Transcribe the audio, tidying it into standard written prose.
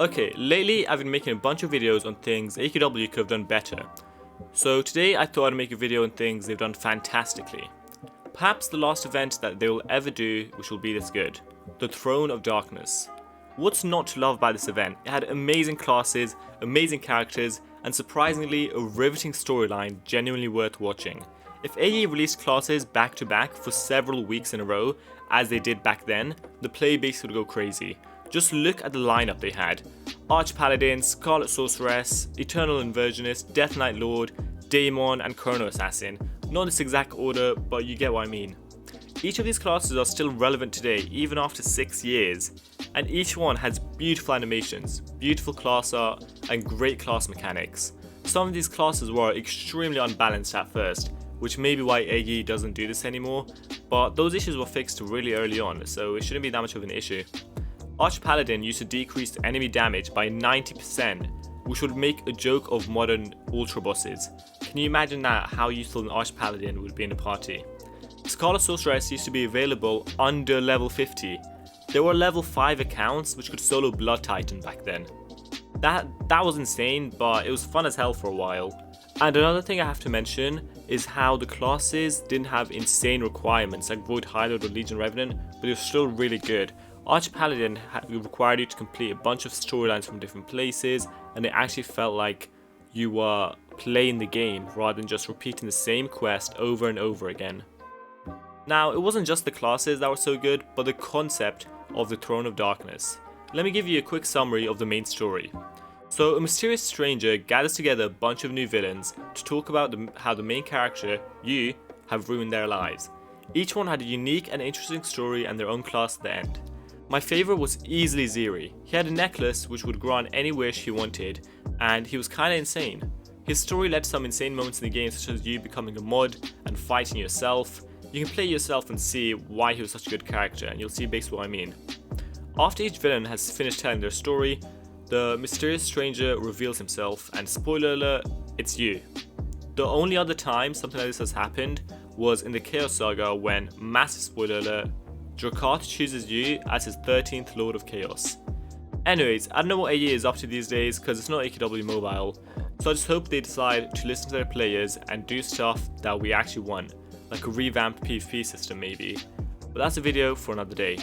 Okay, lately I've been making a bunch of videos on things AQW could have done better. So today I thought I'd make a video on things they've done fantastically. Perhaps the last event that they will ever do which will be this good. The Throne of Darkness. What's not to love about this event? It had amazing classes, amazing characters, and surprisingly a riveting storyline genuinely worth watching. If AE released classes back to back for several weeks in a row, as they did back then, the player base would go crazy. Just look at the lineup they had. Arch Paladin, Scarlet Sorceress, Eternal Inversionist, Death Knight Lord, Daemon and Chrono Assassin. Not this exact order, but you get what I mean. Each of these classes are still relevant today, even after 6 years. And each one has beautiful animations, beautiful class art, and great class mechanics. Some of these classes were extremely unbalanced at first, which may be why AE doesn't do this anymore, but those issues were fixed really early on, so it shouldn't be that much of an issue. Arch Paladin used to decrease enemy damage by 90%, which would make a joke of modern ultra bosses. Can you imagine that, how useful an Arch Paladin would be in a party? Scarlet Sorceress used to be available under level 50. There were level 5 accounts which could solo Blood Titan back then. That was insane, but it was fun as hell for a while. And another thing I have to mention is how the classes didn't have insane requirements like Void Highlord or Legion Revenant, but it was still really good. Arch Paladin required you to complete a bunch of storylines from different places, and it actually felt like you were playing the game rather than just repeating the same quest over and over again. Now, it wasn't just the classes that were so good, but the concept of the Throne of Darkness. Let me give you a quick summary of the main story. So, a mysterious stranger gathers together a bunch of new villains to talk about how the main character, you, have ruined their lives. Each one had a unique and interesting story and their own class at the end. My favourite was easily Ziri. He had a necklace which would grant any wish he wanted, and he was kinda insane. His story led to some insane moments in the game, such as you becoming a mod and fighting yourself. You can play yourself and see why he was such a good character, and you'll see basically what I mean. After each villain has finished telling their story, the mysterious stranger reveals himself, and spoiler alert, it's you. The only other time something like this has happened was in the Chaos Saga when, massive spoiler alert, Drakar chooses you as his 13th Lord of Chaos. Anyways, I don't know what AE is up to these days because it's not AQW Mobile, so I just hope they decide to listen to their players and do stuff that we actually want, like a revamped PvP system maybe. But that's a video for another day.